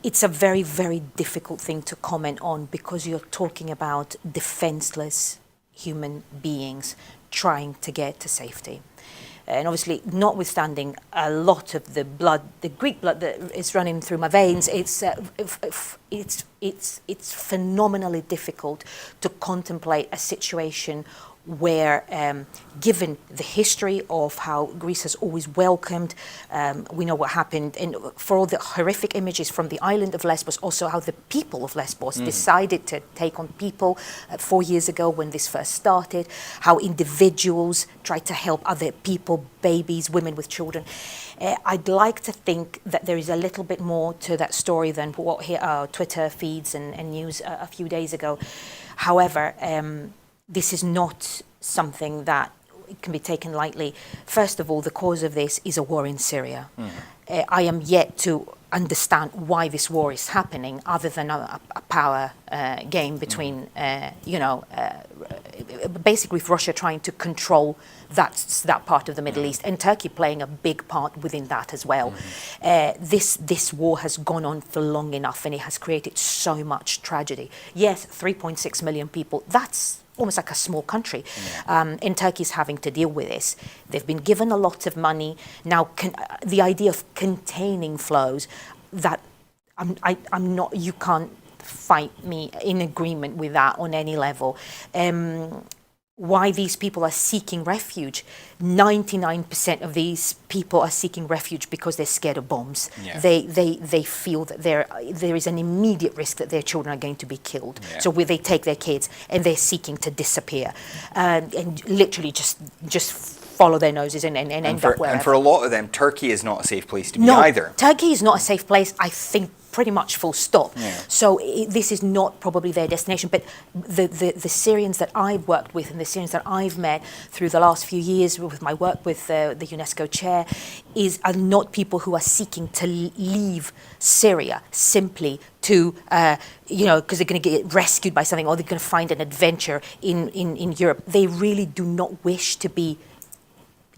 It's a very, very difficult thing to comment on because you're talking about defenseless human beings trying to get to safety. And obviously, notwithstanding a lot of the Greek blood that is running through my veins, it's phenomenally difficult to contemplate a situation where, given the history of how Greece has always welcomed, we know what happened, and for all the horrific images from the island of Lesbos, also how the people of Lesbos decided to take on people 4 years ago when this first started, how individuals tried to help other people, babies, women with children. I'd like to think that there is a little bit more to that story than what our Twitter feeds and news a few days ago. However, this is not something that can be taken lightly. First of all, the cause of this is a war in Syria. I am yet to understand why this war is happening, other than a power game between, basically with Russia trying to control that part of the Middle East, and Turkey playing a big part within that as well. This war has gone on for long enough, and it has created so much tragedy. Yes, 3.6 million people, that's almost like a small country, and Turkey's having to deal with this. They've been given a lot of money. Now, the idea of containing flows, that I'm not, you can't fight me in agreement with that on any level. Why these people are seeking refuge. 99% of these people are seeking refuge because they're scared of bombs. Yeah. They feel that there is an immediate risk that their children are going to be killed. Yeah. So where they take their kids and they're seeking to disappear and literally just follow their noses and end up wherever. And for a lot of them, Turkey is not a safe place to be No, either. Turkey is not a safe place, I think, pretty much full stop. Yeah. So this is not probably their destination. But the Syrians that I've worked with and the Syrians that I've met through the last few years with my work with the UNESCO chair are not people who are seeking to leave Syria simply to, because they're going to get rescued by something or they're going to find an adventure in Europe. They really do not wish to be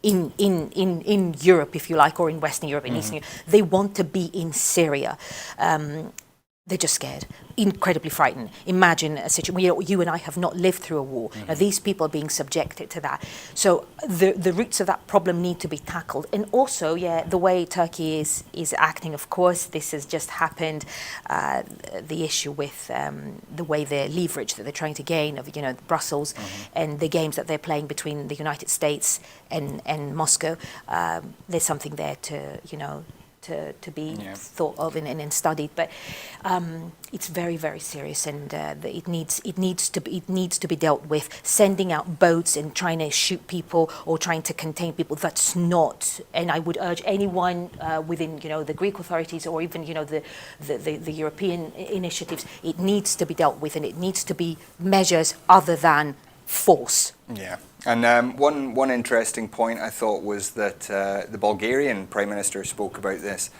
in Europe, if you like, or in Western Europe, in Eastern Europe. They want to be in Syria. They're just scared, incredibly frightened. Imagine a situation, you and I have not lived through a war. Now, these people are being subjected to that. So the roots of that problem need to be tackled. And also, the way Turkey is acting, of course, this has just happened. The issue with the way they're leveraged, that they're trying to gain of, Brussels and the games that they're playing between the United States and Moscow. There's something there to be thought of and studied, but it's very, very serious, and it needs to be dealt with. Sending out boats and trying to shoot people or trying to contain people, that's not. And I would urge anyone within the Greek authorities or even the European initiatives, it needs to be dealt with, and it needs to be measures other than force. Yeah, and one interesting point I thought was that the Bulgarian Prime Minister spoke about this,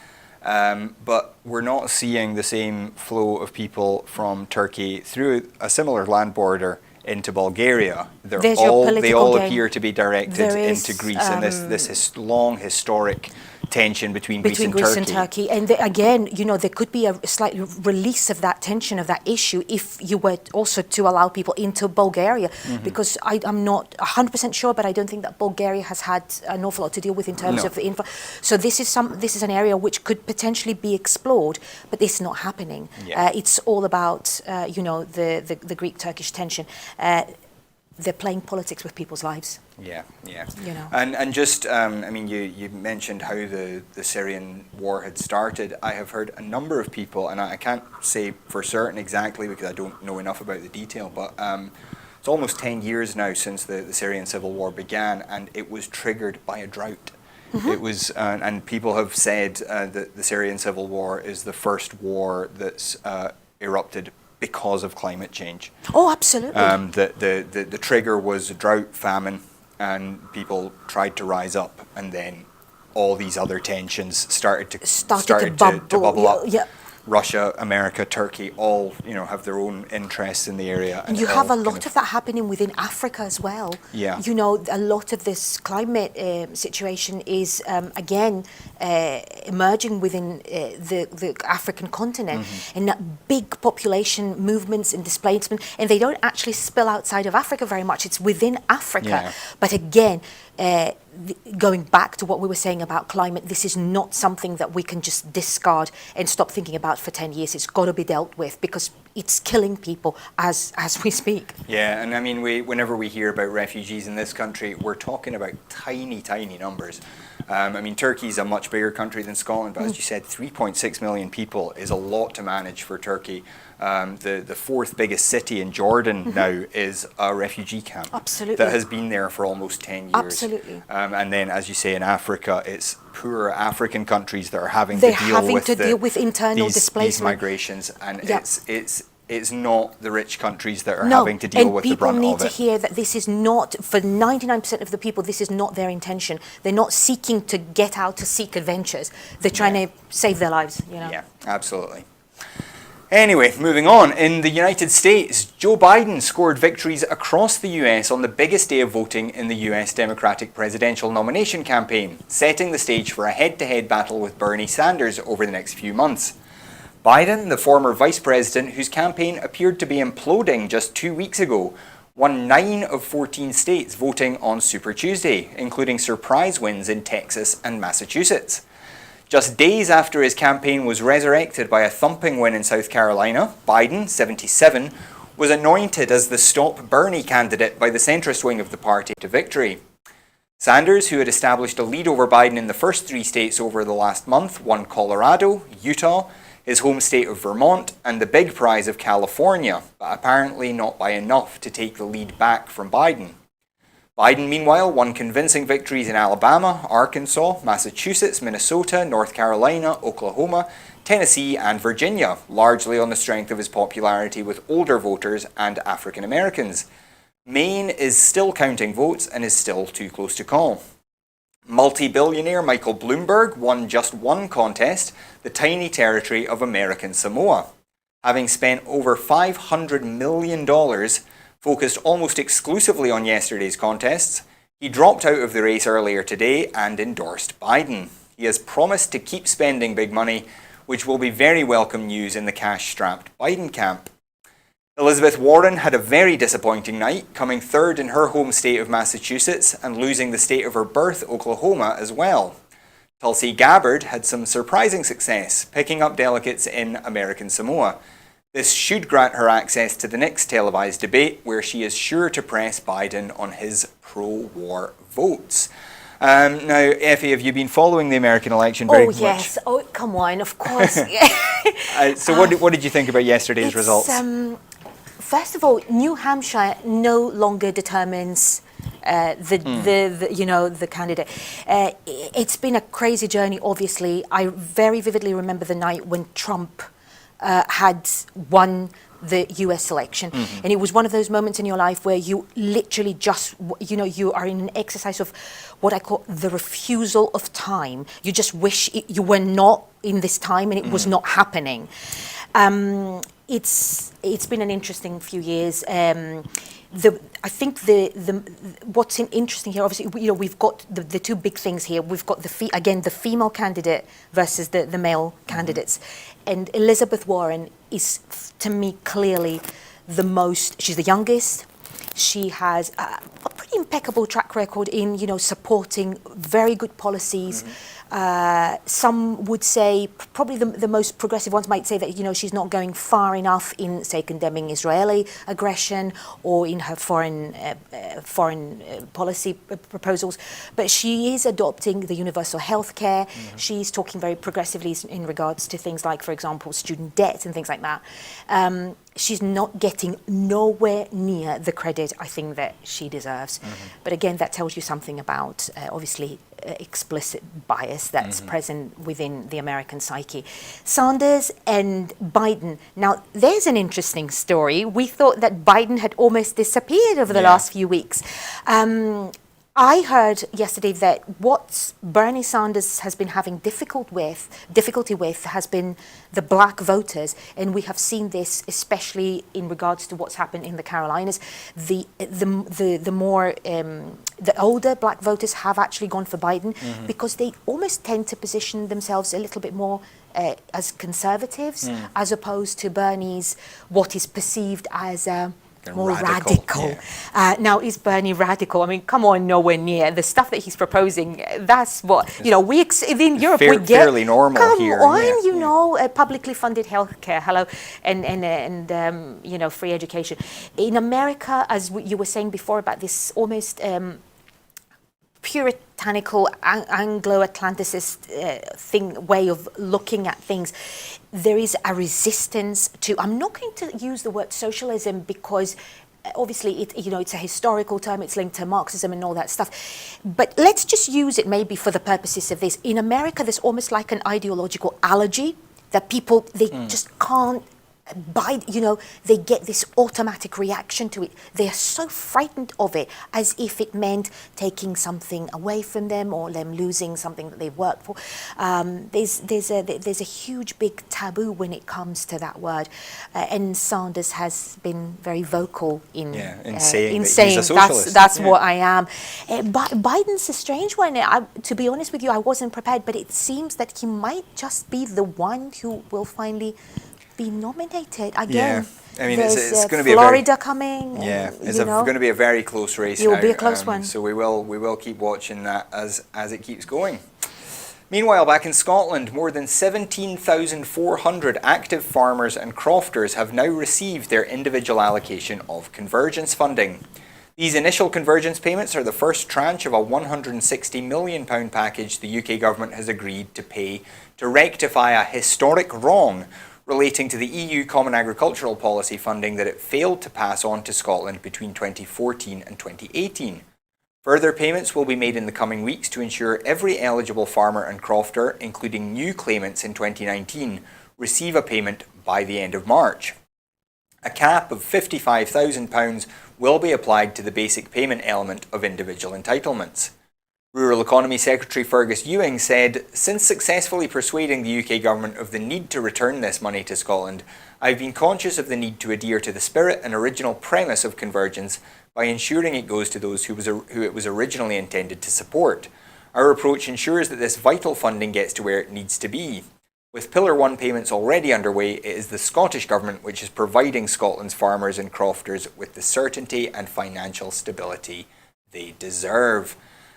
but we're not seeing the same flow of people from Turkey through a similar land border into Bulgaria. They all appear to be directed into Greece, and this long historic tension between Greece and Turkey. And again, there could be a slight release of that tension, of that issue, if you were also to allow people into Bulgaria, because I'm not 100% sure, but I don't think that Bulgaria has had an awful lot to deal with in terms of the info. So this is an area which could potentially be explored, but it's not happening. Yeah. It's all about the Greek-Turkish tension. They're playing politics with people's lives. Yeah. And just, you mentioned how the Syrian war had started. I have heard a number of people, and I can't say for certain exactly because I don't know enough about the detail, but it's almost 10 years now since the Syrian civil war began, and it was triggered by a drought. It was, and people have said that the Syrian civil war is the first war that's erupted because of climate change. Oh, absolutely. The trigger was drought, famine, and people tried to rise up, and then all these other tensions started to bubble up. Yeah. Russia, America, Turkey, all have their own interests in the area. And you have a lot of that happening within Africa as well. Yeah. A lot of this climate situation is, again, emerging within the African continent, and that big population movements and displacement, and they don't actually spill outside of Africa very much. It's within Africa. Yeah. But again, going back to what we were saying about climate, this is not something that we can just discard and stop thinking about for 10 years. It's got to be dealt with because it's killing people as we speak. Yeah, and whenever we hear about refugees in this country, we're talking about tiny, tiny numbers. Turkey's a much bigger country than Scotland, but as you said, 3.6 million people is a lot to manage for Turkey. The fourth biggest city in Jordan now is a refugee camp. Absolutely. That has been there for almost 10 years. Absolutely. And then, as you say, in Africa, it's poor African countries that are having They're to deal with internal displacement. These migrations, and it's not the rich countries that are having to deal with the brunt of it. And people need to hear that this is not, for 99% of the people, this is not their intention. They're not seeking to get out to seek adventures. They're trying to save their lives, Yeah, absolutely. Anyway, moving on. In the United States, Joe Biden scored victories across the US on the biggest day of voting in the US Democratic presidential nomination campaign, setting the stage for a head-to-head battle with Bernie Sanders over the next few months. Biden, the former vice president whose campaign appeared to be imploding just 2 weeks ago, won 9 of 14 states voting on Super Tuesday, including surprise wins in Texas and Massachusetts. Just days after his campaign was resurrected by a thumping win in South Carolina, Biden, 77, was anointed as the Stop Bernie candidate by the centrist wing of the party to victory. Sanders, who had established a lead over Biden in the first 3 states over the last month, won Colorado, Utah, his home state of Vermont, and the big prize of California, but apparently not by enough to take the lead back from Biden. Biden, meanwhile, won convincing victories in Alabama, Arkansas, Massachusetts, Minnesota, North Carolina, Oklahoma, Tennessee, and Virginia, largely on the strength of his popularity with older voters and African Americans. Maine is still counting votes and is still too close to call. Multi-billionaire Michael Bloomberg won just one contest, the tiny territory of American Samoa. Having spent over $500 million focused almost exclusively on yesterday's contests, he dropped out of the race earlier today and endorsed Biden. He has promised to keep spending big money, which will be very welcome news in the cash-strapped Biden camp. Elizabeth Warren had a very disappointing night, coming third in her home state of Massachusetts and losing the state of her birth, Oklahoma, as well. Tulsi Gabbard had some surprising success, picking up delegates in American Samoa. This should grant her access to the next televised debate, where she is sure to press Biden on his pro-war votes. Now, Effie, have you been following the American election very much? Oh, yes. Oh, come on, of course. So what did you think about yesterday's results? First of all, New Hampshire no longer determines the candidate. It's been a crazy journey, obviously. I very vividly remember the night when Trump had won the US election. Mm-hmm. And it was one of those moments in your life where you literally just, you are in an exercise of what I call the refusal of time. You just wish you were not in this time and it was not happening. It's been an interesting few years. I think what's interesting here, obviously, we've got the two big things here. We've got the female candidate versus the male candidates, and Elizabeth Warren is, to me, clearly she's the youngest. She has a pretty impeccable track record in, supporting very good policies. Some would say, probably the most progressive ones might say that, she's not going far enough in, say, condemning Israeli aggression or in her foreign policy proposals. But she is adopting the universal health care. She's talking very progressively in regards to things like, for example, student debt and things like that. She's not getting nowhere near the credit I think that she deserves. But again, that tells you something about, obviously, explicit bias that's present within the American psyche. Sanders and Biden. Now, there's an interesting story. We thought that Biden had almost disappeared over the last few weeks. I heard yesterday that what Bernie Sanders has been having difficulty with has been the black voters, and we have seen this especially in regards to what's happened in the Carolinas. The older black voters have actually gone for Biden because they almost tend to position themselves a little bit more as conservatives as opposed to Bernie's what is perceived as more radical. Now, is Bernie radical? I mean, come on, nowhere near. The stuff that he's proposing, that's what, in Europe we get. Fairly normal come here. On, publicly funded healthcare, hello, and free education. In America, as you were saying before about this almost puritanical Anglo-Atlanticist way of looking at things, there is a resistance to, I'm not going to use the word socialism because obviously it's a historical term, it's linked to Marxism and all that stuff, but let's just use it maybe for the purposes of this. In America, there's almost like an ideological allergy that people, they just can't they get this automatic reaction to it. They are so frightened of it, as if it meant taking something away from them or them losing something that they worked for. There's a huge big taboo when it comes to that word, and Sanders has been very vocal in saying he's a socialist. That's what I am. Biden's a strange one. To be honest with you, I wasn't prepared, but it seems that he might just be the one who will finally be nominated again. Yeah, I mean, it's going to be Florida coming. Yeah, it's going to be a very close race. It will be a close one. So we will keep watching that as it keeps going. Meanwhile, back in Scotland, more than 17,400 active farmers and crofters have now received their individual allocation of convergence funding. These initial convergence payments are the first tranche of a £160 million package the UK government has agreed to pay to rectify a historic wrong relating to the EU Common Agricultural Policy funding that it failed to pass on to Scotland between 2014 and 2018. Further payments will be made in the coming weeks to ensure every eligible farmer and crofter, including new claimants in 2019, receive a payment by the end of March. A cap of £55,000 will be applied to the basic payment element of individual entitlements. Rural Economy Secretary Fergus Ewing said, "Since successfully persuading the UK government of the need to return this money to Scotland, I've been conscious of the need to adhere to the spirit and original premise of convergence by ensuring it goes to those who it was originally intended to support. Our approach ensures that this vital funding gets to where it needs to be. With Pillar 1 payments already underway, it is the Scottish Government which is providing Scotland's farmers and crofters with the certainty and financial stability they deserve."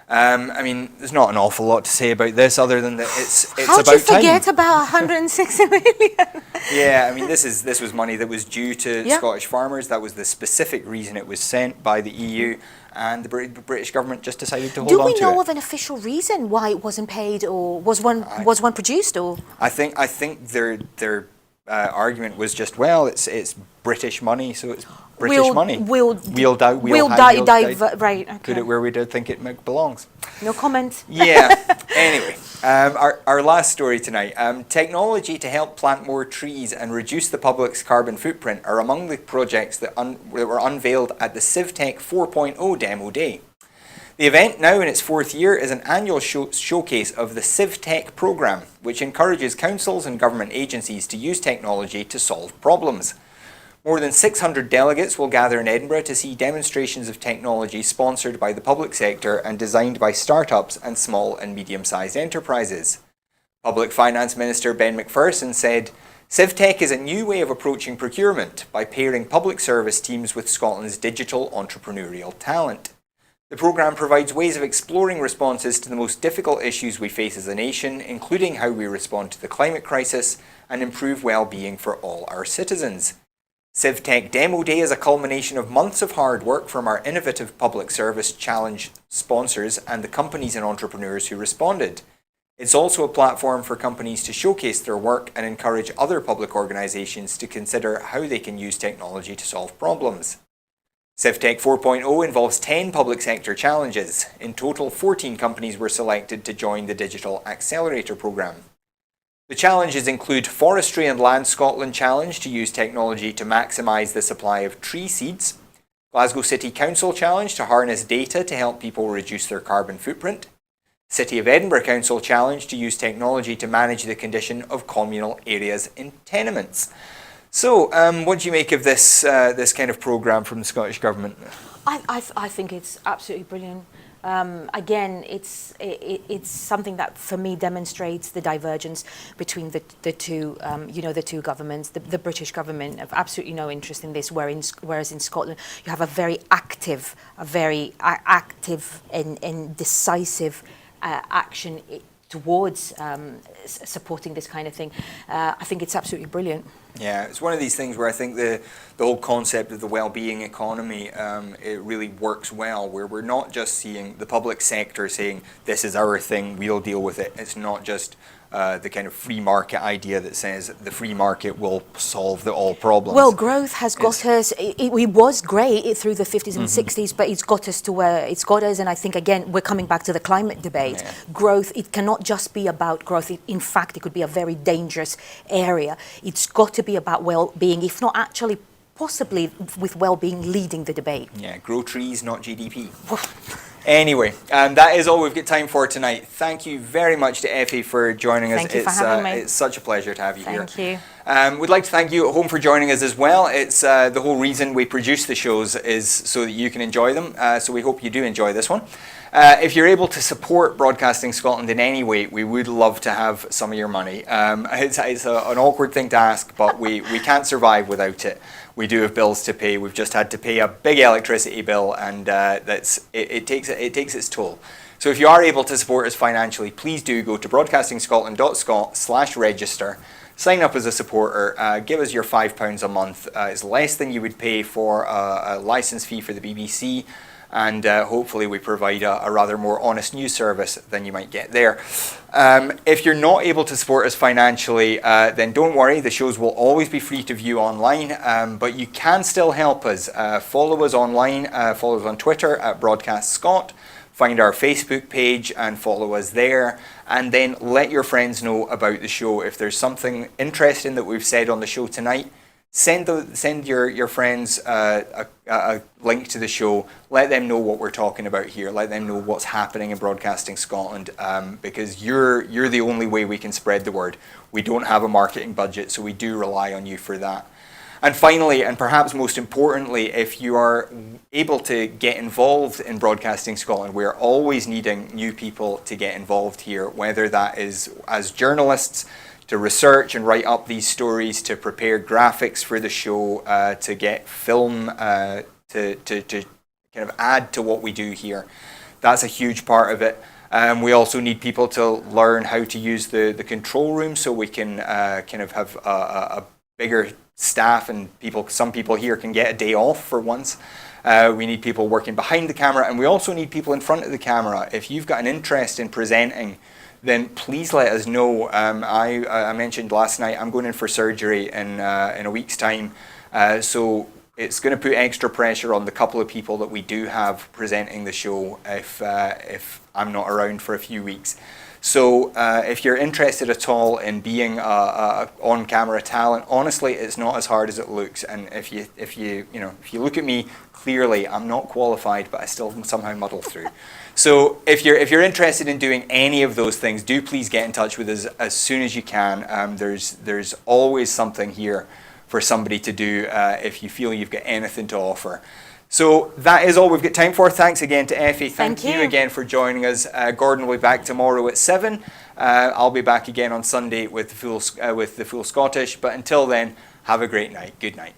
There's not an awful lot to say about this other than that it's How'd about you forget time. about 160 million? Yeah, this was money that was due to Yeah. Scottish farmers. That was the specific reason it was sent by the EU, and the British government just decided to hold Do on we to know it. of an official reason why it wasn't paid, or was one produced, or? I think their argument was just, well, it's British money, so it's British money. We'll divert right. Okay. Put it where we don't think it belongs. No comment. Yeah. Anyway, our last story tonight. Technology to help plant more trees and reduce the public's carbon footprint are among the projects that were unveiled at the CivTech 4.0 Demo Day. The event, now in its fourth year, is an annual showcase of the CivTech programme, which encourages councils and government agencies to use technology to solve problems. More than 600 delegates will gather in Edinburgh to see demonstrations of technology sponsored by the public sector and designed by startups and small and medium-sized enterprises. Public Finance Minister Ben McPherson said, "CivTech is a new way of approaching procurement by pairing public service teams with Scotland's digital entrepreneurial talent. The programme provides ways of exploring responses to the most difficult issues we face as a nation, including how we respond to the climate crisis and improve well-being for all our citizens. CivTech Demo Day is a culmination of months of hard work from our innovative public service challenge sponsors and the companies and entrepreneurs who responded. It's also a platform for companies to showcase their work and encourage other public organisations to consider how they can use technology to solve problems. CivTech 4.0 involves 10 public sector challenges. In total, 14 companies were selected to join the Digital Accelerator programme. The challenges include Forestry and Land Scotland Challenge to use technology to maximise the supply of tree seeds, Glasgow City Council Challenge to harness data to help people reduce their carbon footprint, City of Edinburgh Council Challenge to use technology to manage the condition of communal areas in tenements. So, what do you make of this kind of programme from the Scottish Government? I think it's absolutely brilliant. Again, it's something that for me demonstrates the divergence between the two, the two governments. The British government have absolutely no interest in this, whereas in Scotland you have a very active and decisive action towards supporting this kind of thing. I think it's absolutely brilliant. Yeah, it's one of these things where I think the whole concept of the well-being economy, it really works well, where we're not just seeing the public sector saying, this is our thing, we'll deal with it. It's not just the kind of free market idea that says the free market will solve all problems. Well, growth has got us, it was great through the 50s and 60s, but it's got us to where it's got us, and I think, again, we're coming back to the climate debate. Yeah. Growth, it cannot just be about growth. In fact, it could be a very dangerous area. It's got to be about well-being, if not actually possibly with well-being leading the debate. Yeah, grow trees, not GDP. Anyway, that is all we've got time for tonight. Thank you very much to Effie for joining us. Thank you for having me. It's such a pleasure to have you here. Thank you. We'd like to thank you at home for joining us as well. It's the whole reason we produce the shows is so that you can enjoy them. So we hope you do enjoy this one. If you're able to support Broadcasting Scotland in any way, we would love to have some of your money. It's an awkward thing to ask, but we can't survive without it. We do have bills to pay. We've just had to pay a big electricity bill, and it takes its toll. So if you are able to support us financially, please do go to broadcastingscotland.scot/register. Sign up as a supporter, give us your £5 a month. It's less than you would pay for a license fee for the BBC, and hopefully we provide a rather more honest news service than you might get there. If you're not able to support us financially, then don't worry, the shows will always be free to view online, but you can still help us. Follow us online, follow us on Twitter at Broadcast Scot. Find our Facebook page and follow us there, and then let your friends know about the show. If there's something interesting that we've said on the show tonight, send your friends a link to the show. Let them know what we're talking about here. Let them know what's happening in Broadcasting Scotland, because you're the only way we can spread the word. We don't have a marketing budget, so we do rely on you for that. And finally, and perhaps most importantly, if you are able to get involved in Broadcasting Scotland, we are always needing new people to get involved here, whether that is as journalists, to research and write up these stories, to prepare graphics for the show, to get film, to kind of add to what we do here. That's a huge part of it. We also need people to learn how to use the control room, so we can kind of have a bigger staff, and some people here can get a day off for once. We need people working behind the camera, and we also need people in front of the camera. If you've got an interest in presenting, then please let us know. I mentioned last night I'm going in for surgery in a week's time, so it's going to put extra pressure on the couple of people that we do have presenting the show if I'm not around for a few weeks. So if you're interested at all in being a on-camera talent, honestly, it's not as hard as it looks. And if you look at me, clearly I'm not qualified, but I still somehow muddle through. So if you're interested in doing any of those things, do please get in touch with us as soon as you can. There's always something here for somebody to do if you feel you've got anything to offer. So that is all we've got time for. Thanks again to Effie. Thank you again for joining us. Gordon will be back tomorrow at 7. I'll be back again on Sunday with the Full Scottish. But until then, have a great night. Good night.